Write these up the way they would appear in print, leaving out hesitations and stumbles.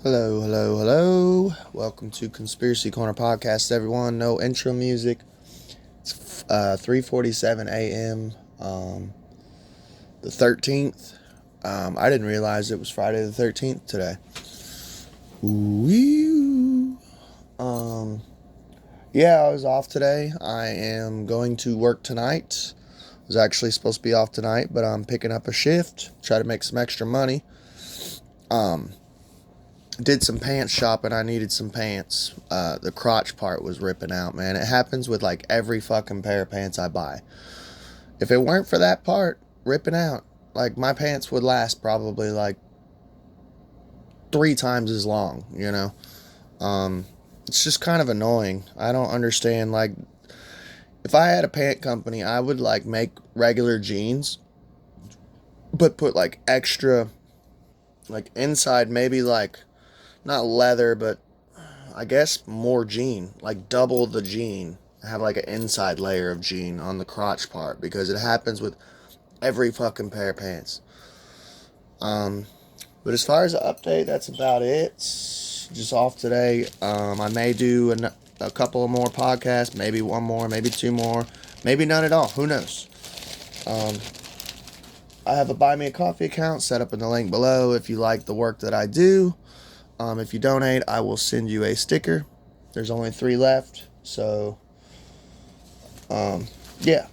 Hello, hello, hello. Welcome to Conspiracy Corner Podcast, everyone. No intro music. It's 3:47 a.m. The 13th. I didn't realize it was Friday the 13th today. Ooh. Yeah, I was off today. I am going to work tonight. I was actually supposed to be off tonight, but I'm picking up a shift, try to make some extra money. Did some pants shopping. I needed some pants. The crotch part was ripping out, man. It happens with like every fucking pair of pants I buy. If it weren't for that part ripping out, like my pants would last probably like 3 times as long, you know? It's just kind of annoying. I don't understand. Like, if I had a pant company, I would like make regular jeans, but put like extra, like inside, maybe like not leather, but I guess more jean, like double the jean. Have like an inside layer of jean on the crotch part because it happens with every fucking pair of pants. But as far as the update, that's about it. Just off today. I may do a couple of more podcasts, maybe one more, maybe two more, maybe none at all. Who knows? I have a Buy Me a Coffee account set up in the link below if you like the work that I do. If you donate, I will send you a sticker. There's only 3 left, so yeah.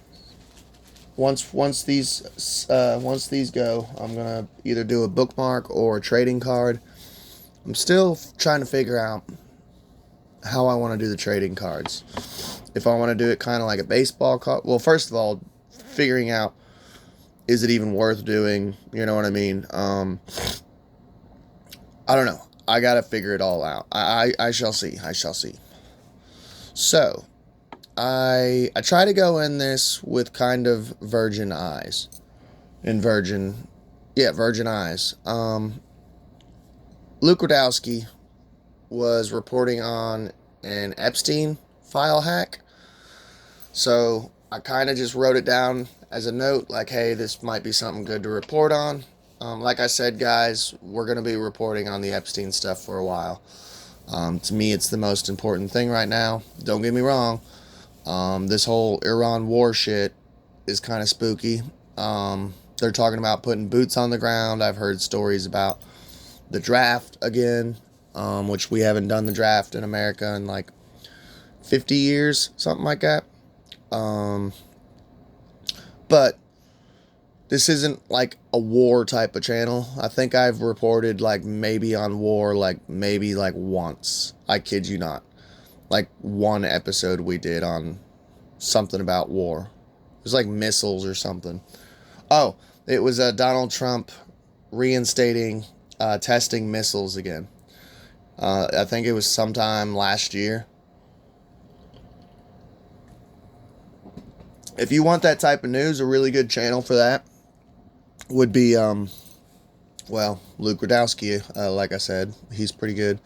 Once these go, I'm gonna either do a bookmark or a trading card. I'm still trying to figure out how I want to do the trading cards. If I want to do it kind of like a baseball card. Well, first of all, figuring out, is it even worth doing? You know what I mean? I don't know. I gotta figure it all out. I shall see. I shall see. So, I try to go in this with kind of virgin eyes. Virgin eyes. Luke Rudkowski was reporting on an Epstein file hack. So I kind of just wrote it down as a note, like, hey, this might be something good to report on. Like I said, guys, we're going to be reporting on the Epstein stuff for a while. To me, it's the most important thing right now. Don't get me wrong. This whole Iran war shit is kind of spooky. They're talking about putting boots on the ground. I've heard stories about the draft again, which we haven't done the draft in America in like 50 years, something like that. But this isn't like a war type of channel. I think I've reported like maybe on war, like maybe like once. I kid you not. Like one episode we did on something about war. It was like missiles or something. Oh, it was Donald Trump reinstating testing missiles again. I think it was sometime last year. If you want that type of news, a really good channel for that would be, Luke Rudkowski, like I said. He's pretty good.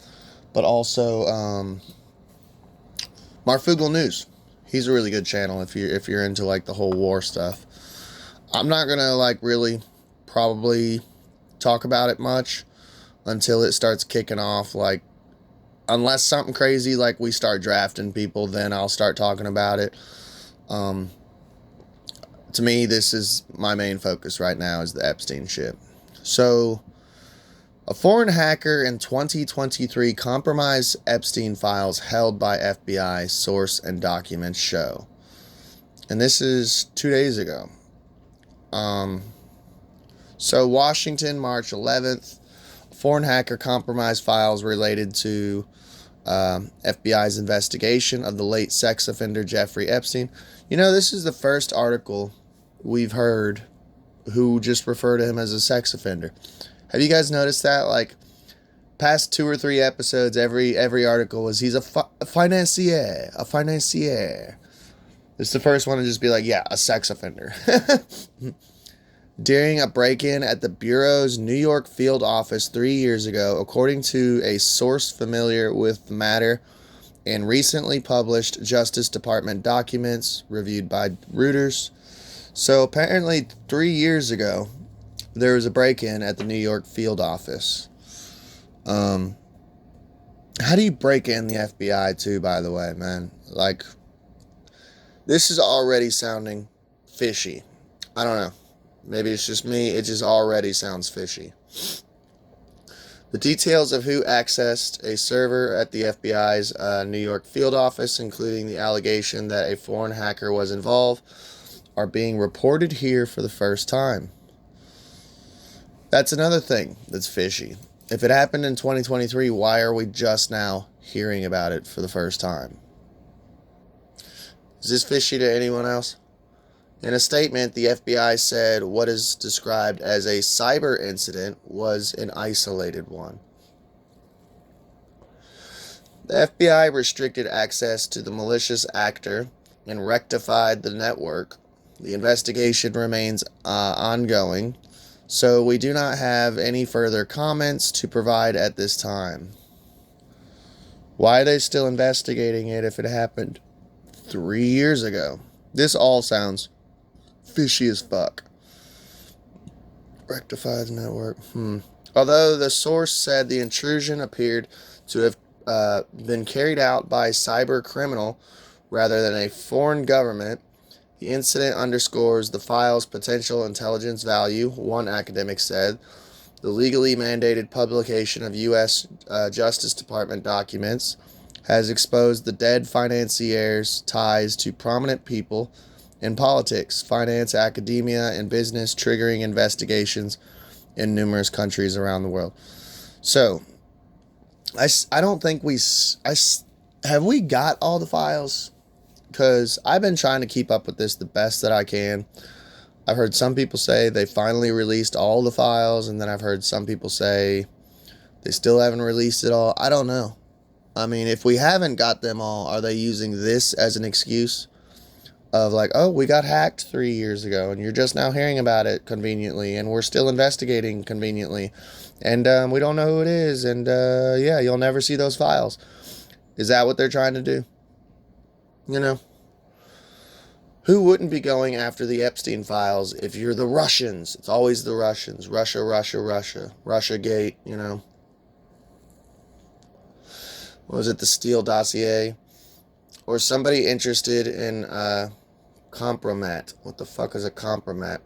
But also, Marfugel News. He's a really good channel if you're into like the whole war stuff. I'm not gonna like really probably talk about it much until it starts kicking off. Like, unless something crazy like we start drafting people, then I'll start talking about it. To me, this is my main focus right now is the Epstein shit. So, a foreign hacker in 2023 compromised Epstein files held by FBI, source and documents show. And this is 2 days ago. So Washington, March 11th, a foreign hacker compromised files related to FBI's investigation of the late sex offender Jeffrey Epstein. You know, this is the first article we've heard who just refer to him as a sex offender. Have you guys noticed that? Like, past 2 or 3 episodes, every article was he's a financier. It's the first one to just be like, yeah, a sex offender. During a break-in at the Bureau's New York field office 3 years ago, according to a source familiar with the matter and recently published Justice Department documents reviewed by Reuters. So apparently 3 years ago, there was a break-in at the New York field office. How do you break in the FBI too, by the way, man? Like, this is already sounding fishy. I don't know. Maybe it's just me. It just already sounds fishy. The details of who accessed a server at the FBI's New York field office, including the allegation that a foreign hacker was involved, are being reported here for the first time. That's another thing that's fishy. If it happened in 2023, why are we just now hearing about it for the first time? Is this fishy to anyone else? In a statement, the FBI said what is described as a cyber incident was an isolated one. The FBI restricted access to the malicious actor and rectified the network. The investigation remains ongoing, so we do not have any further comments to provide at this time. Why are they still investigating it if it happened 3 years ago? This all sounds fishy as fuck. Rectify the network. Although the source said the intrusion appeared to have been carried out by a cyber criminal rather than a foreign government, the incident underscores the file's potential intelligence value, one academic said. The legally mandated publication of U.S. Justice Department documents has exposed the dead financier's ties to prominent people in politics, finance, academia, and business, triggering investigations in numerous countries around the world. So, I don't think have we got all the files? Because I've been trying to keep up with this the best that I can. I've heard some people say they finally released all the files, and then I've heard some people say they still haven't released it all. I don't know. I mean, if we haven't got them all, are they using this as an excuse? Of like, oh, we got hacked 3 years ago, and you're just now hearing about it conveniently, and we're still investigating conveniently, and we don't know who it is, and yeah, you'll never see those files. Is that what they're trying to do? You know? Who wouldn't be going after the Epstein files if you're the Russians? It's always the Russians. Russia, Russia, Russia. Russiagate, you know. What was it, the Steele dossier? Or somebody interested in compromat. What the fuck is a compromat?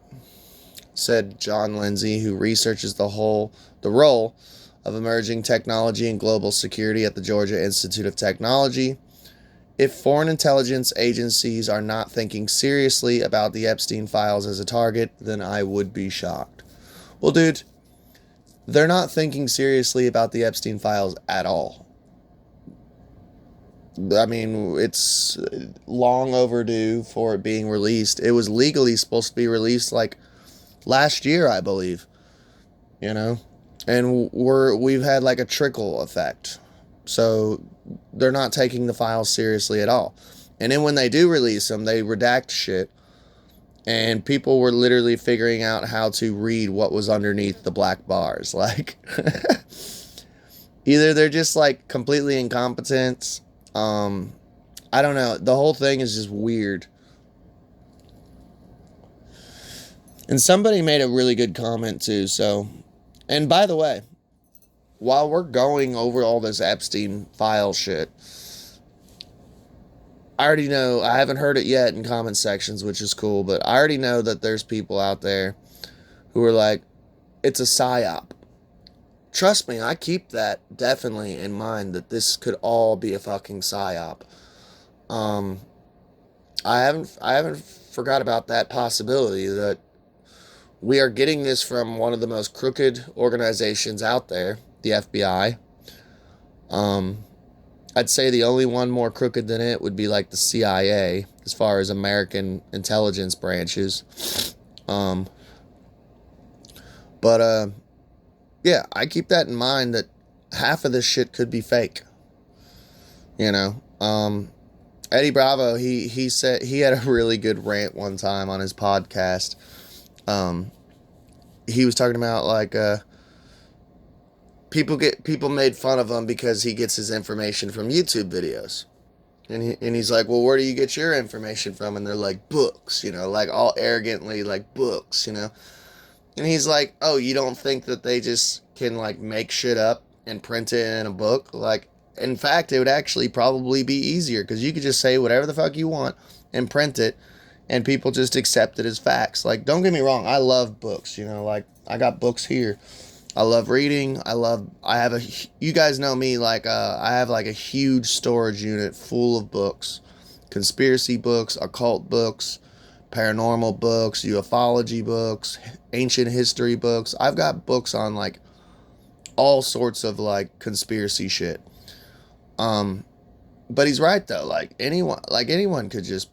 Said John Lindsay, who researches the role of emerging technology and global security at the Georgia Institute of Technology. If foreign intelligence agencies are not thinking seriously about the Epstein files as a target, then I would be shocked. Well, dude, they're not thinking seriously about the Epstein files at all. I mean, it's long overdue for it being released. It was legally supposed to be released like last year, I believe. You know? And we've had like a trickle effect. So they're not taking the files seriously at all. And then when they do release them, they redact shit. And people were literally figuring out how to read what was underneath the black bars. Like, either they're just like completely incompetent. I don't know. The whole thing is just weird. And somebody made a really good comment too. So, and by the way, while we're going over all this Epstein file shit, I already know, I haven't heard it yet in comment sections, which is cool, but I already know that there's people out there who are like, it's a psyop. Trust me, I keep that definitely in mind, that this could all be a fucking psyop. I haven't forgot about that possibility, that we are getting this from one of the most crooked organizations out there, the FBI. I'd say the only one more crooked than it would be like the CIA, as far as American intelligence branches. Yeah, I keep that in mind, that half of this shit could be fake. You know, Eddie Bravo, he said, he had a really good rant one time on his podcast. He was talking about like, people made fun of him because he gets his information from YouTube videos. And he's like, well, where do you get your information from? And they're like, books, you know, like all arrogantly, like books, you know. And he's like, oh, you don't think that they just can like make shit up and print it in a book? Like, In fact, it would actually probably be easier because you could just say whatever the fuck you want and print it, and people just accept it as facts. Like, don't get me wrong, I love books. Like I got books here. I love reading. I have a. You guys know me. Like, I have like a huge storage unit full of books, conspiracy books, occult books, paranormal books, ufology books, ancient history books. I've got books on like all sorts of like conspiracy shit. Um, but he's right though. Like anyone could just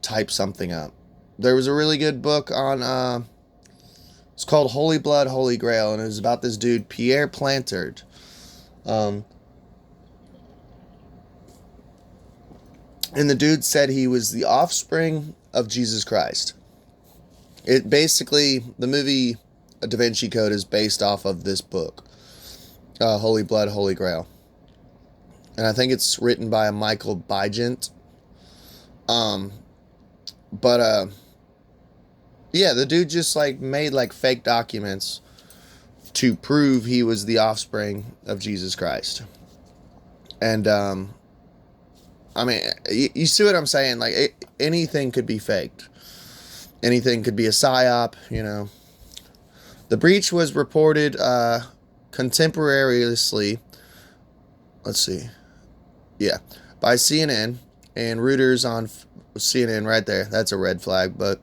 type something up. There was a really good book on it's called Holy Blood, Holy Grail, and it was about this dude Pierre Plantard. Um, and the dude said he was the offspring of Jesus Christ. It basically, the movie Da Vinci Code is based off of this book, Holy Blood, Holy Grail. And I think it's written by a Michael Bygent. But yeah, the dude just like made like fake documents to prove he was the offspring of Jesus Christ. And I mean, you see what I'm saying? Like anything could be faked. Anything could be a psyop, The breach was reported contemporaneously. Let's see. Yeah, by CNN and Reuters on CNN right there. That's a red flag, but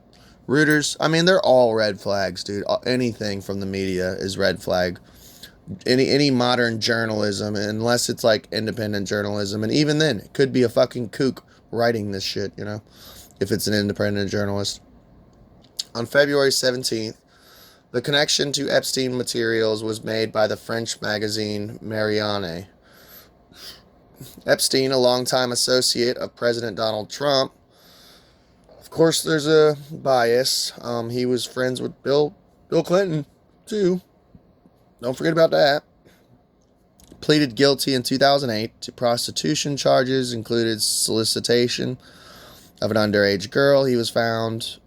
Reuters, I mean, they're all red flags, dude. Anything from the media is red flag. Any modern journalism, unless it's like independent journalism, and even then, it could be a fucking kook writing this shit, if it's an independent journalist. On February 17th, the connection to Epstein materials was made by the French magazine Marianne. Epstein, a longtime associate of President Donald Trump. Of course, there's a bias. He was friends with Bill Clinton, too. Don't forget about that. Pleaded guilty in 2008 to prostitution charges, included solicitation of an underage girl. He was found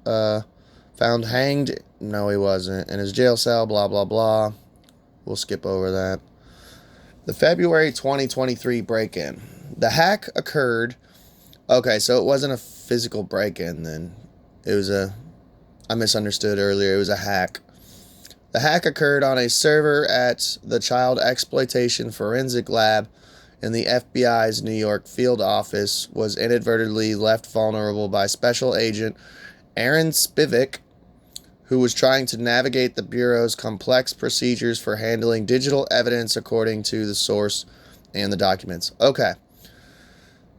hanged. No, he wasn't. In his jail cell, blah, blah, blah. We'll skip over that. The February 2023 break-in. The hack occurred. Okay, so it wasn't a physical break-in then. I misunderstood earlier. It was a hack. The hack occurred on a server at the Child Exploitation Forensic Lab in the FBI's New York field office, was inadvertently left vulnerable by Special Agent Aaron Spivak, who was trying to navigate the Bureau's complex procedures for handling digital evidence, according to the source and the documents. Okay.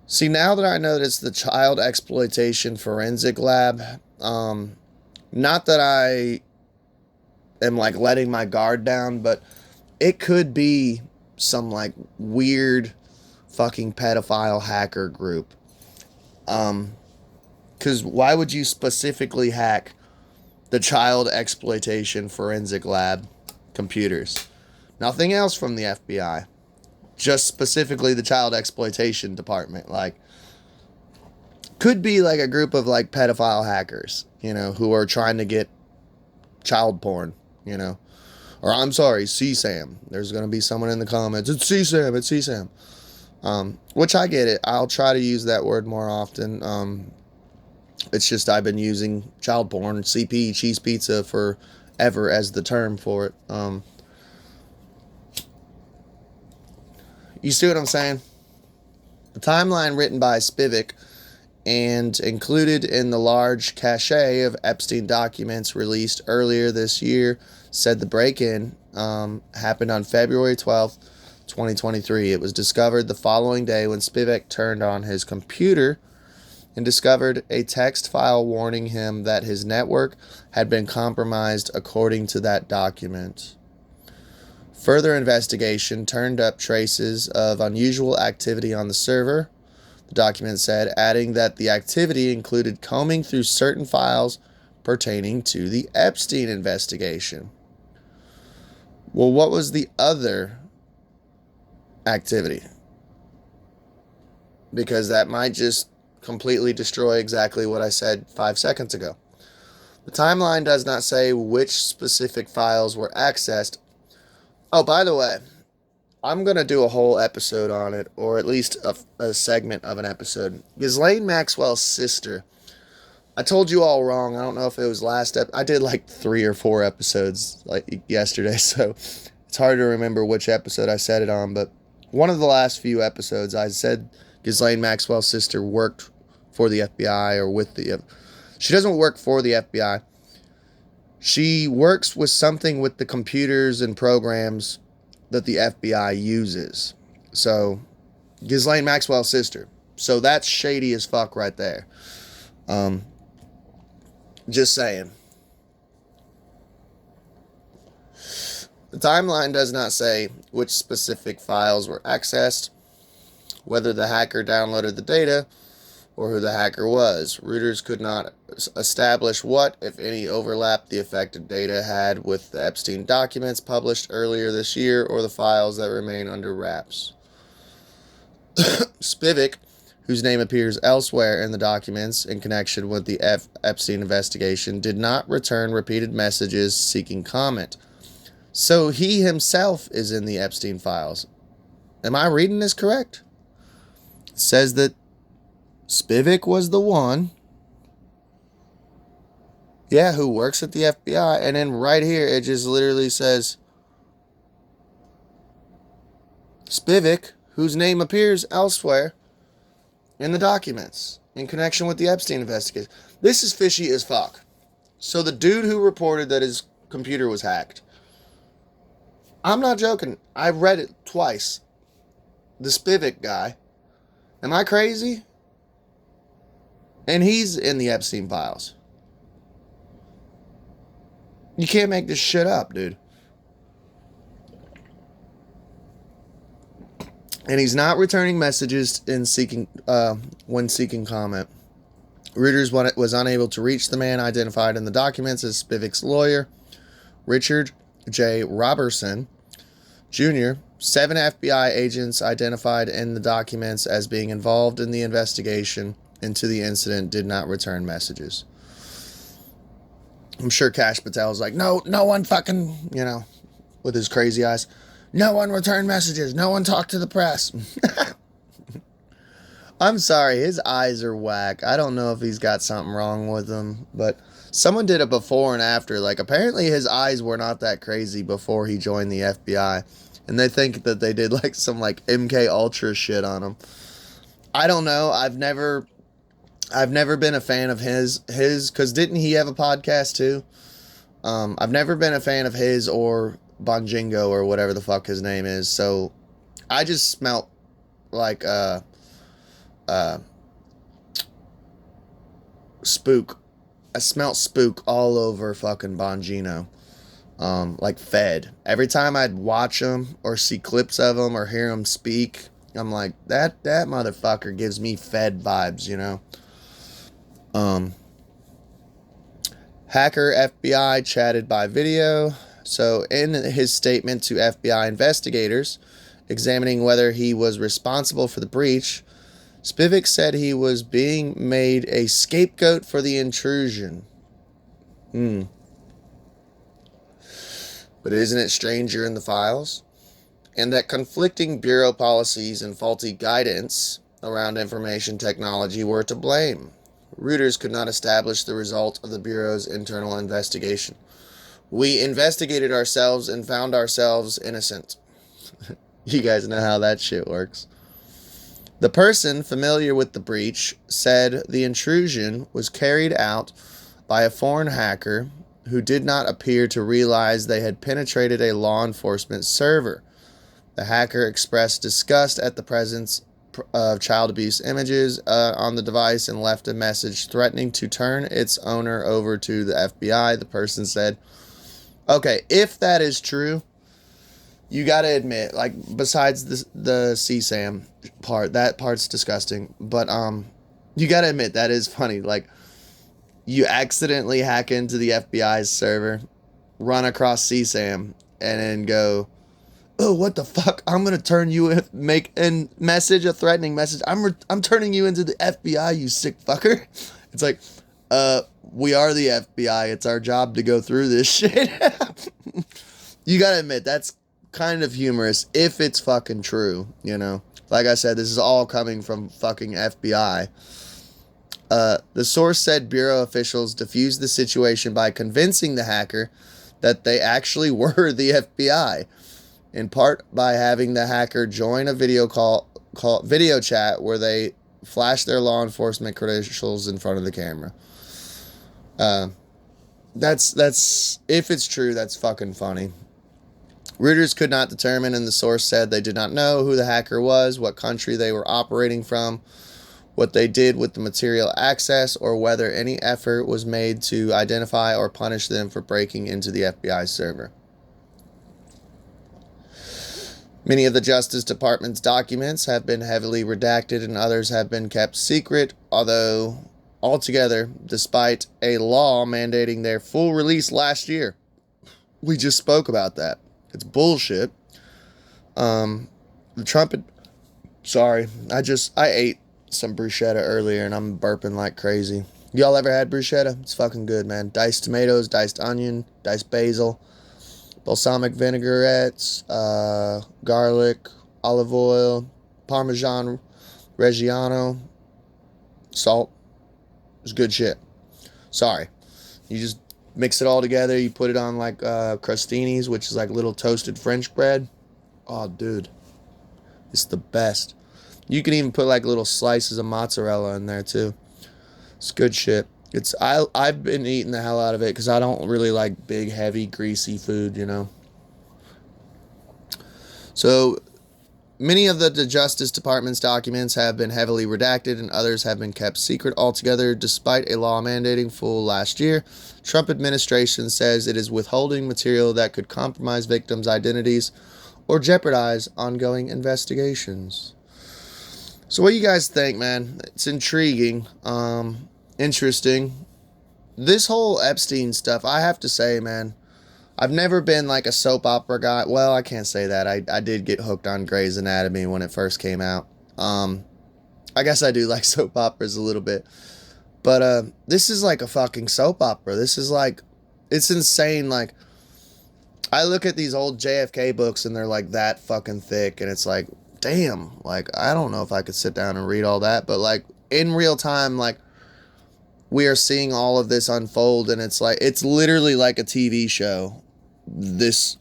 See, now that I know that it's the Child Exploitation Forensic Lab, not that I am like letting my guard down, but it could be some like weird fucking pedophile hacker group. Because why would you specifically hack the Child Exploitation Forensic Lab computers? Nothing else from the FBI. Just specifically the Child Exploitation Department. Like, could be like a group of like pedophile hackers, who are trying to get child porn, Or I'm sorry, CSAM. There's going to be someone in the comments. It's CSAM. Which I get it. I'll try to use that word more often. It's just I've been using child porn, CP, cheese pizza forever as the term for it. You see what I'm saying? The timeline written by Spivak and included in the large cache of Epstein documents released earlier this year said the break-in happened on February 12th, 2023. It was discovered the following day when Spivak turned on his computer and discovered a text file warning him that his network had been compromised, according to that document. Further investigation turned up traces of unusual activity on the server, the document said, adding that the activity included combing through certain files pertaining to the Epstein investigation. Well, what was the other activity? Because that might just completely destroy exactly what I said 5 seconds ago. The timeline does not say which specific files were accessed. Oh, by the way, I'm going to do a whole episode on it, or at least a segment of an episode. Ghislaine Maxwell's sister. I told you all wrong. I don't know if it was I did like 3 or 4 episodes like yesterday, so it's hard to remember which episode I said it on, but one of the last few episodes I said Ghislaine Maxwell's sister worked for the FBI or with the... She doesn't work for the FBI. She works with something with the computers and programs that the FBI uses. So, Ghislaine Maxwell's sister. So that's shady as fuck right there. Just saying. The timeline does not say which specific files were accessed, whether the hacker downloaded the data, or who the hacker was. Reuters could not establish what, if any, overlap the affected data had with the Epstein documents published earlier this year or the files that remain under wraps. Spivak, whose name appears elsewhere in the documents in connection with the Epstein investigation, did not return repeated messages seeking comment. So he himself is in the Epstein files. Am I reading this correct? It says that Spivak was the one, who works at the FBI, and then right here it just literally says Spivak, whose name appears elsewhere in the documents in connection with the Epstein investigation. This is fishy as fuck. So the dude who reported that his computer was hacked, I'm not joking, I read it twice. The Spivak guy, am I crazy? And he's in the Epstein files. You can't make this shit up, dude. And he's not returning messages when seeking comment. Reuters was unable to reach the man identified in the documents as Spivak's lawyer, Richard J. Robertson, Jr. 7 FBI agents identified in the documents as being involved in the investigation into the incident did not return messages. I'm sure Kash Patel's like, no one fucking, with his crazy eyes, no one returned messages, no one talked to the press. I'm sorry, his eyes are whack. I don't know if he's got something wrong with them, but someone did a before and after. Like, apparently his eyes were not that crazy before he joined the FBI, and they think that they did like some like MK Ultra shit on him. I don't know. I've never been a fan of his, because didn't he have a podcast too? I've never been a fan of his or Bonjingo or whatever the fuck his name is. So I just smelt like spook. I smelt spook all over fucking Bongino. Like Fed. Every time I'd watch him or see clips of him or hear him speak, I'm like, that motherfucker gives me Fed vibes, Hacker FBI chatted by video. So in his statement to FBI investigators examining whether he was responsible for the breach, Spivak said he was being made a scapegoat for the intrusion. But isn't it strange you're in the files? And that conflicting bureau policies and faulty guidance around information technology were to blame. Reuters could not establish the result of the Bureau's internal investigation. We investigated ourselves and found ourselves innocent. You guys know how that shit works. The person familiar with the breach said the intrusion was carried out by a foreign hacker who did not appear to realize they had penetrated a law enforcement server. The hacker expressed disgust at the presence of child abuse images on the device and left a message threatening to turn its owner over to the FBI, the person said. Okay, if that is true, you gotta admit, like, besides the CSAM part, that part's disgusting, but you gotta admit, that is funny. Like, you accidentally hack into the FBI's server, run across CSAM, and then go, oh, what the fuck? I'm gonna turn you in, make a message, a threatening message. I'm turning you into the FBI, you sick fucker. It's like, we are the FBI. It's our job to go through this shit. You gotta admit, that's kind of humorous if it's fucking true, you know. Like I said, this is all coming from fucking FBI. The source said Bureau officials diffused the situation by convincing the hacker that they actually were the FBI, in part by having the hacker join a video chat where they flash their law enforcement credentials in front of the camera. That's if it's true, that's fucking funny. Reuters could not determine, and the source said they did not know who the hacker was, what country they were operating from, what they did with the material access, or whether any effort was made to identify or punish them for breaking into the FBI server. Many of the Justice Department's documents have been heavily redacted and others have been kept secret, although altogether, despite a law mandating their full release last year. We just spoke about that. It's bullshit. The Trump... Sorry, I ate some bruschetta earlier and I'm burping like crazy. Y'all ever had bruschetta? It's fucking good, man. Diced tomatoes, diced onion, diced basil, balsamic vinaigrettes, garlic, olive oil, Parmesan Reggiano, salt. It's good shit. Sorry. You just mix it all together. You put it on like crostinis, which is like little toasted French bread. Oh, dude. It's the best. You can even put like little slices of mozzarella in there too. It's good shit. I've been eating the hell out of it because I don't really like big, heavy, greasy food, you know. So, many of the Justice Department's documents have been heavily redacted and others have been kept secret altogether, despite a law mandating full last year. Trump administration says it is withholding material that could compromise victims' identities or jeopardize ongoing investigations. So what do you guys think, man? It's intriguing, interesting. This whole Epstein stuff, I have to say, man, I've never been like a soap opera guy. Well, I can't say that. I did get hooked on Grey's Anatomy when it first came out. I guess I do like soap operas a little bit. But this is like a fucking soap opera. This is like, it's insane. Like, I look at these old JFK books and they're like that fucking thick. And it's like, damn, like, I don't know if I could sit down and read all that. But like, in real time, like, we are seeing all of this unfold. And it's like, it's literally like a TV show.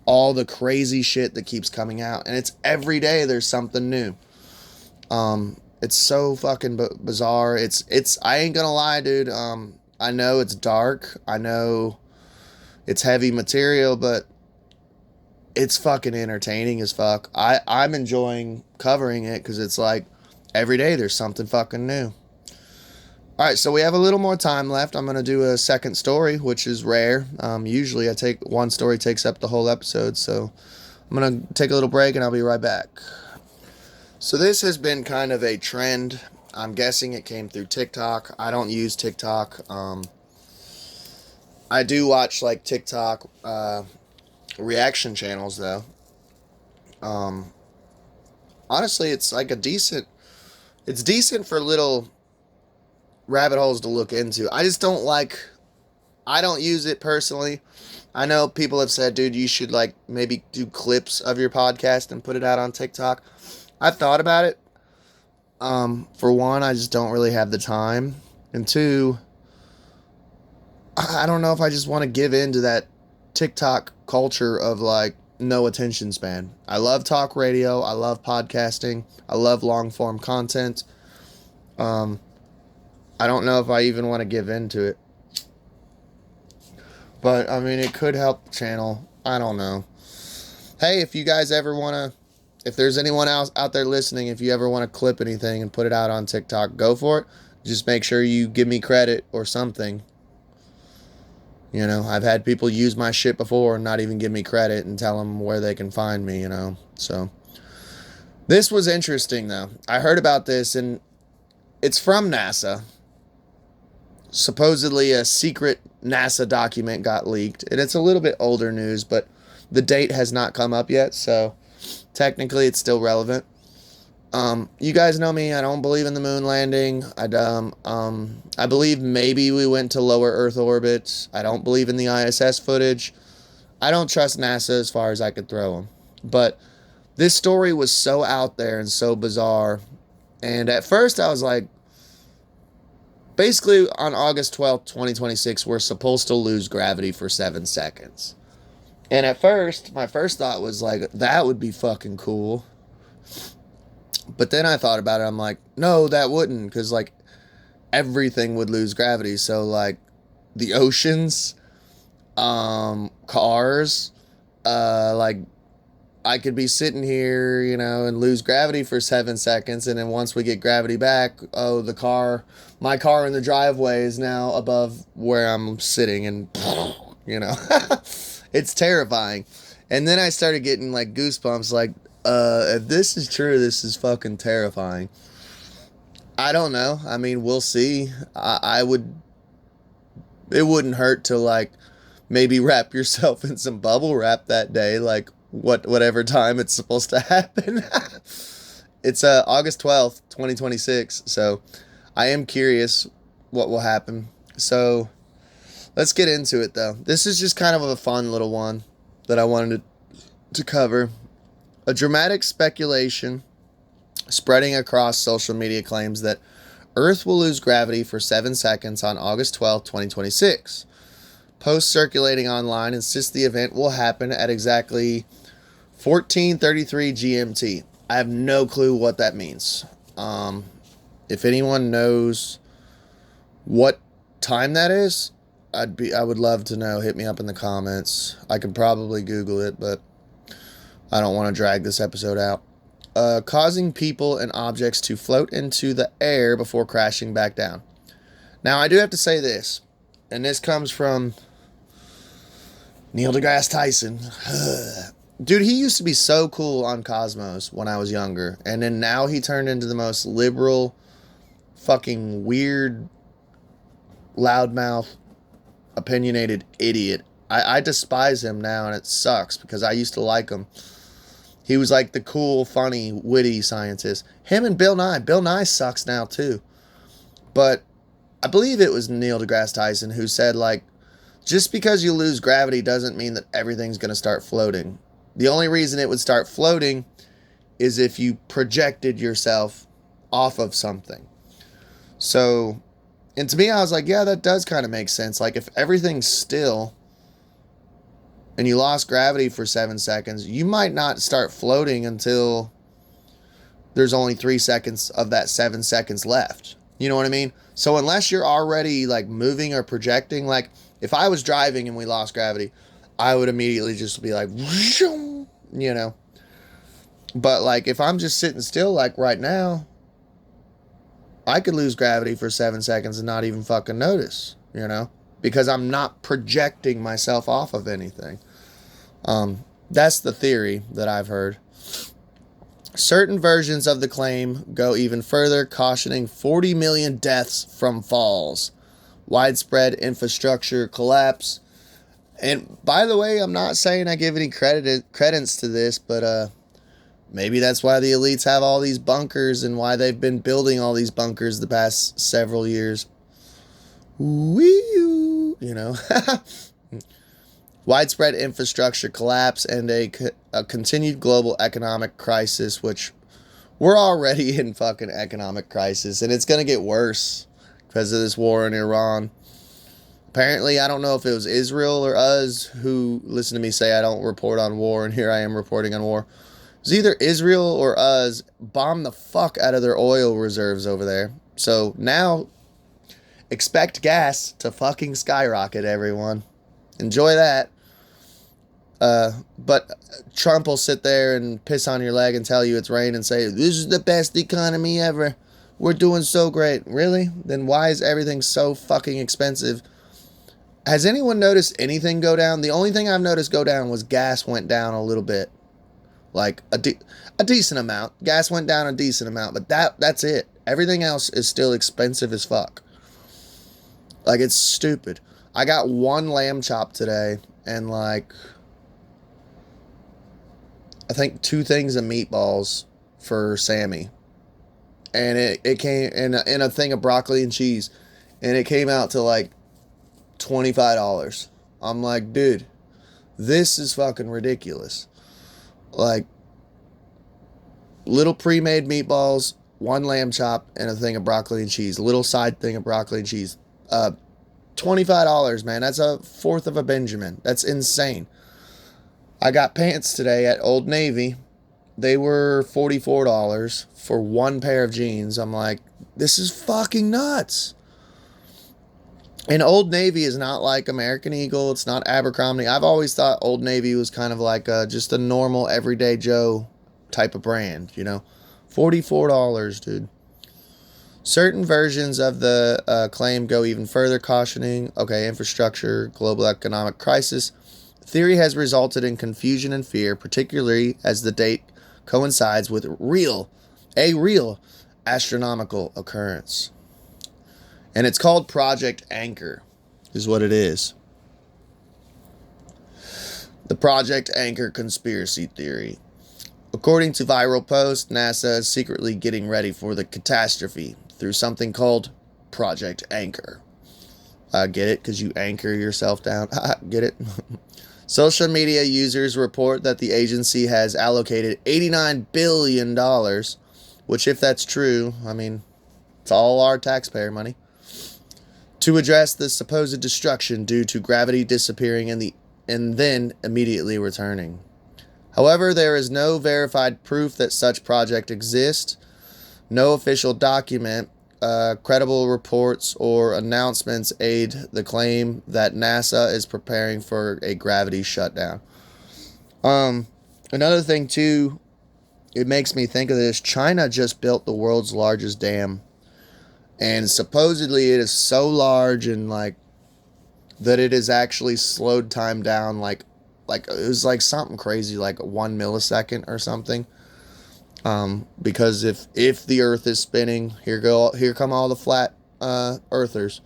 All the crazy shit that keeps coming out. And it's every day there's something new. It's so fucking bizarre. I ain't gonna lie, dude. I know it's dark. I know it's heavy material, but it's fucking entertaining as fuck. I'm enjoying covering it because it's like every day there's something fucking new. Alright, so we have a little more time left. I'm going to do a second story, which is rare. Usually one story takes up the whole episode, so I'm going to take a little break and I'll be right back. So this has been kind of a trend. I'm guessing it came through TikTok. I don't use TikTok. I do watch like TikTok reaction channels though. Honestly, it's like it's decent for little rabbit holes to look into. I don't use it personally. I know people have said, dude, you should like maybe do clips of your podcast and put it out on TikTok. I've thought about it. For one, I just don't really have the time. And two, I don't know if I just want to give in to that TikTok culture of like no attention span. I love talk radio. I love podcasting. I love long form content. I don't know if I even want to give in to it. But, I mean, it could help the channel. I don't know. Hey, if you guys ever want to, if there's anyone else out there listening, if you ever want to clip anything and put it out on TikTok, go for it. Just make sure you give me credit or something. You know, I've had people use my shit before and not even give me credit and tell them where they can find me, you know. So, this was interesting, though. I heard about this, and it's from NASA. Supposedly a secret NASA document got leaked. And it's a little bit older news, but the date has not come up yet, so technically it's still relevant. You guys know me, I don't believe in the moon landing. I believe maybe we went to lower Earth orbit. I don't believe in the ISS footage. I don't trust NASA as far as I could throw them. But this story was so out there and so bizarre. And at first I was like, basically on August 12th, 2026, we're supposed to lose gravity for 7 seconds. And at first, my first thought was like, that would be fucking cool. But then I thought about it. I'm like, no, that wouldn't. Because, like, everything would lose gravity. So, like, the oceans, cars, like, I could be sitting here, you know, and lose gravity for 7 seconds. And then once we get gravity back, oh, my car in the driveway is now above where I'm sitting. And, you know, it's terrifying. And then I started getting, like, goosebumps, like, if this is true, this is fucking terrifying. I don't know. I mean, we'll see. It wouldn't hurt to, like, maybe wrap yourself in some bubble wrap that day, like, whatever time it's supposed to happen. It's August 12th, 2026, so I am curious what will happen. So let's get into it, though. This is just kind of a fun little one that I wanted to cover. A dramatic speculation spreading across social media claims that Earth will lose gravity for 7 seconds on August 12, 2026. Posts circulating online insist the event will happen at exactly 14:33 GMT. I have no clue what that means. If anyone knows what time that is, I would love to know. Hit me up in the comments. I could probably Google it, but I don't want to drag this episode out. Causing people and objects to float into the air before crashing back down. Now, I do have to say this, and this comes from Neil deGrasse Tyson. Dude, he used to be so cool on Cosmos when I was younger, and then now he turned into the most liberal, fucking weird, loudmouth, opinionated idiot. I despise him now, and it sucks because I used to like him. He was like the cool, funny, witty scientist. Him and Bill Nye. Bill Nye sucks now, too. But I believe it was Neil deGrasse Tyson who said, like, just because you lose gravity doesn't mean that everything's going to start floating. The only reason it would start floating is if you projected yourself off of something. So, and to me, I was like, yeah, that does kind of make sense. Like, if everything's still and you lost gravity for 7 seconds, you might not start floating until there's only 3 seconds of that 7 seconds left. You know what I mean? So unless you're already like moving or projecting, like if I was driving and we lost gravity, I would immediately just be like, you know. But like if I'm just sitting still like right now, I could lose gravity for 7 seconds and not even fucking notice, you know? Because I'm not projecting myself off of anything. That's the theory that I've heard. Certain versions of the claim go even further, cautioning 40 million deaths from falls, widespread infrastructure collapse. And by the way, I'm not saying I give any credence to this, but maybe that's why the elites have all these bunkers and why they've been building all these bunkers the past several years. Wee-oo, you know. Widespread infrastructure collapse and a continued global economic crisis, which we're already in fucking economic crisis, and it's going to get worse because of this war in Iran. Apparently, I don't know if it was Israel or us who listened to me say I don't report on war, and here I am reporting on war. It was either Israel or us bombed the fuck out of their oil reserves over there. So now, expect gas to fucking skyrocket, everyone. Enjoy that. But Trump will sit there and piss on your leg and tell you it's rain and say, this is the best economy ever. We're doing so great. Really? Then why is everything so fucking expensive? Has anyone noticed anything go down? The only thing I've noticed go down was gas went down a little bit. Like a decent amount. Gas went down a decent amount, but that's it. Everything else is still expensive as fuck. Like, it's stupid. I got one lamb chop today and like I think 2 things of meatballs for Sammy. And it came in a thing of broccoli and cheese. And it came out to like $25. I'm like, dude, this is fucking ridiculous. like little pre-made meatballs, one lamb chop, and a thing of broccoli and cheese. A little side thing of broccoli and cheese. $25, man. That's a fourth of a Benjamin. That's insane. I got pants today at Old Navy. They were $44 for one pair of jeans. I'm like, this is fucking nuts. And Old Navy is not like American Eagle. It's not Abercrombie. I've always thought Old Navy was kind of like just a normal everyday Joe type of brand, you know. $44, dude. Certain versions of the claim go even further, cautioning, infrastructure, global economic crisis. The theory has resulted in confusion and fear, particularly as the date coincides with a real astronomical occurrence. And it's called Project Anchor, is what it is. The Project Anchor conspiracy theory. According to viral post, NASA is secretly getting ready for the catastrophe through something called Project Anchor. Get it? Because you anchor yourself down. Get it? Social media users report that the agency has allocated $89 billion, which, if that's true, I mean, it's all our taxpayer money, to address the supposed destruction due to gravity disappearing and then immediately returning. However, there is no verified proof that such project exists. No official document, credible reports, or announcements aid the claim that NASA is preparing for a gravity shutdown. Another thing, too, it makes me think of this. China just built the world's largest dam. And supposedly it is so large and like that it has actually slowed time down like it was like something crazy, like 1 millisecond or something. Because if the earth is spinning, here come all the flat earthers.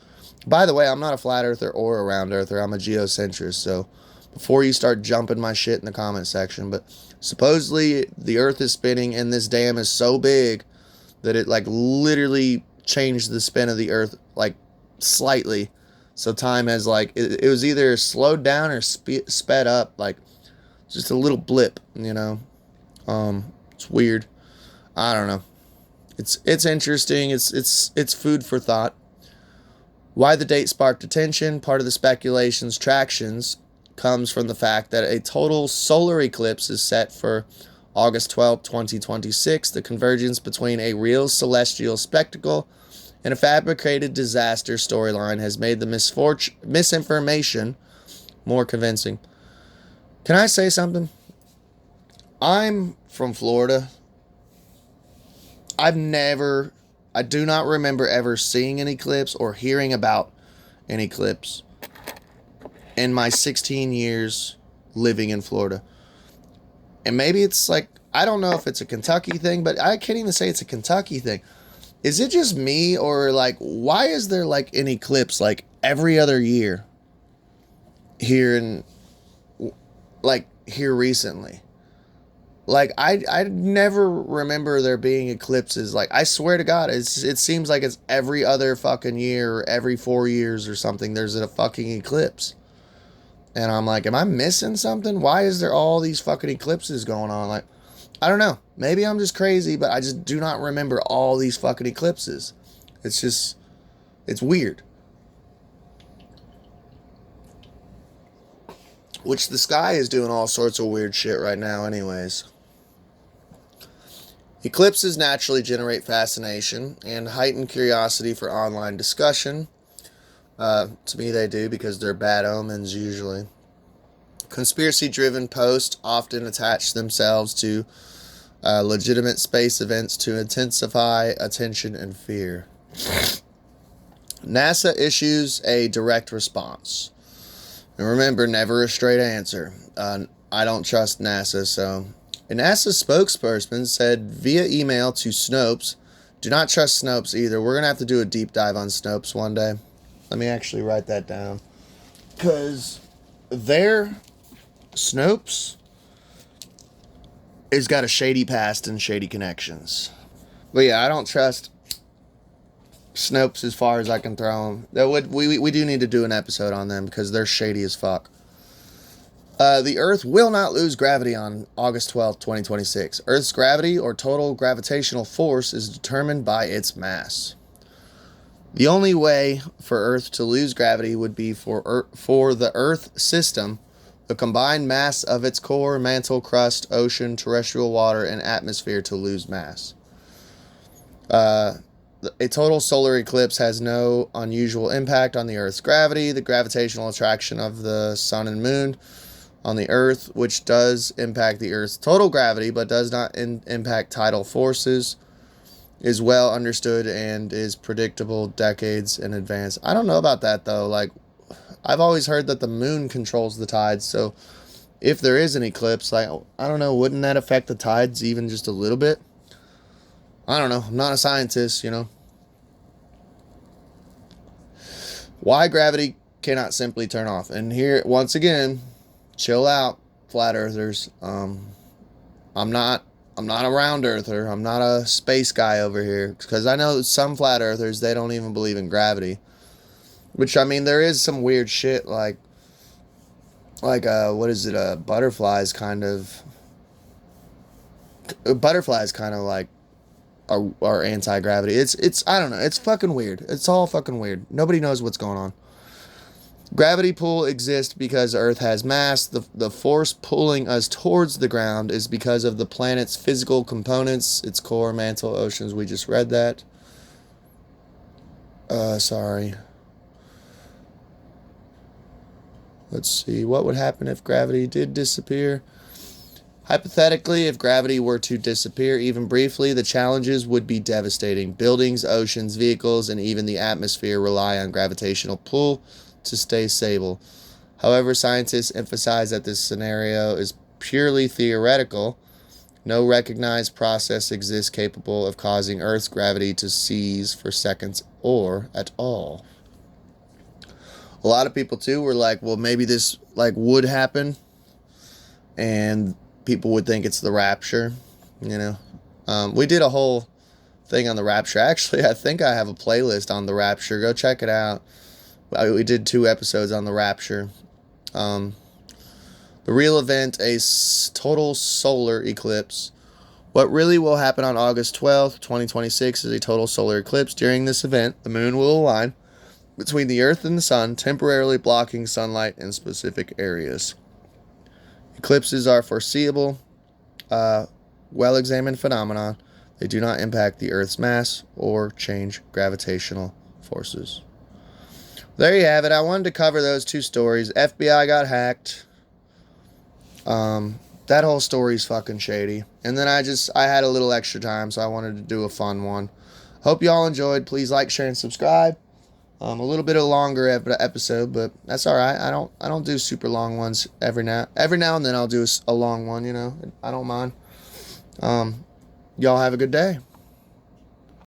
By the way, I'm not a flat earther or a round earther. I'm a geocentrist. So before you start jumping my shit in the comment section, but supposedly the earth is spinning and this dam is so big that it like literally changed the spin of the earth like slightly. So time has like, it was either slowed down or sped up, like just a little blip, you know. It's weird. I don't know. It's interesting. It's food for thought. Why the date sparked attention? Part of the speculation's tractions comes from the fact that a total solar eclipse is set for August 12, 2026. The convergence between a real celestial spectacle and a fabricated disaster storyline has made the misinformation more convincing. Can I say something? I'm from Florida. I do not remember ever seeing an eclipse or hearing about an eclipse in my 16 years living in Florida. And maybe it's like, I don't know if it's a Kentucky thing, but I can't even say it's a Kentucky thing. Is it just me, or like, why is there like an eclipse like every other year here here recently? Like, I never remember there being eclipses. Like, I swear to God, it seems like it's every other fucking year or every 4 years or something there's a fucking eclipse. And I'm like, am I missing something? Why is there all these fucking eclipses going on? Like, I don't know. Maybe I'm just crazy, but I just do not remember all these fucking eclipses. It's weird. Which the sky is doing all sorts of weird shit right now anyways. Eclipses naturally generate fascination and heightened curiosity for online discussion. To me they do, because they're bad omens usually. Conspiracy-driven posts often attach themselves to legitimate space events to intensify attention and fear. NASA issues a direct response. And remember, never a straight answer. I don't trust NASA, so... A NASA spokesperson said via email to Snopes, do not trust Snopes either. We're going to have to do a deep dive on Snopes one day. Let me actually write that down. Because Snopes has got a shady past and shady connections. But yeah, I don't trust Snopes as far as I can throw them. We do need to do an episode on them because they're shady as fuck. The Earth will not lose gravity on August 12th, 2026. Earth's gravity, or total gravitational force, is determined by its mass. The only way for Earth to lose gravity would be for the Earth system, the combined mass of its core, mantle, crust, ocean, terrestrial water, and atmosphere to lose mass. A total solar eclipse has no unusual impact on the Earth's gravity. The gravitational attraction of the sun and moon on the Earth, which does impact the Earth's total gravity but does not impact tidal forces, is well understood and is predictable decades in advance. I don't know about that though. Like, I've always heard that the moon controls the tides, so if there is an eclipse, like, I don't know, wouldn't that affect the tides even just a little bit? I don't know. I'm not a scientist, you know. Why gravity cannot simply turn off. And here, once again, chill out, flat earthers. I'm not a round earther. I'm not a space guy over here. Because I know some flat earthers, they don't even believe in gravity. Which, I mean, there is some weird shit like what is it? Butterflies kind of like are anti-gravity. It's I don't know. It's fucking weird. It's all fucking weird. Nobody knows what's going on. Gravity pull exists because Earth has mass. The force pulling us towards the ground is because of the planet's physical components, its core, mantle, oceans. We just read that. Sorry. Let's see. What would happen if gravity did disappear? Hypothetically, if gravity were to disappear even briefly, the challenges would be devastating. Buildings, oceans, vehicles, and even the atmosphere rely on gravitational pull to stay stable. However, scientists emphasize that this scenario is purely theoretical. No recognized process exists capable of causing Earth's gravity to cease for seconds or at all. A lot of people too were like, well, maybe this like would happen, and people would think it's the rapture, you know. We did a whole thing on the rapture. Actually, I think I have a playlist on the rapture. Go check it out. We did 2 episodes on the rapture. The real event, a total solar eclipse. What really will happen on August 12th, 2026 is a total solar eclipse. During this event, the moon will align between the Earth and the sun, temporarily blocking sunlight in specific areas. Eclipses are foreseeable, well-examined phenomenon. They do not impact the Earth's mass or change gravitational forces. There you have it. I wanted to cover those 2 stories. FBI got hacked. That whole story's fucking shady. And then I had a little extra time, so I wanted to do a fun one. Hope y'all enjoyed. Please like, share, and subscribe. A little bit of a longer episode, but that's all right. I don't do super long ones every now and then. I'll do a long one. You know, I don't mind. Y'all have a good day.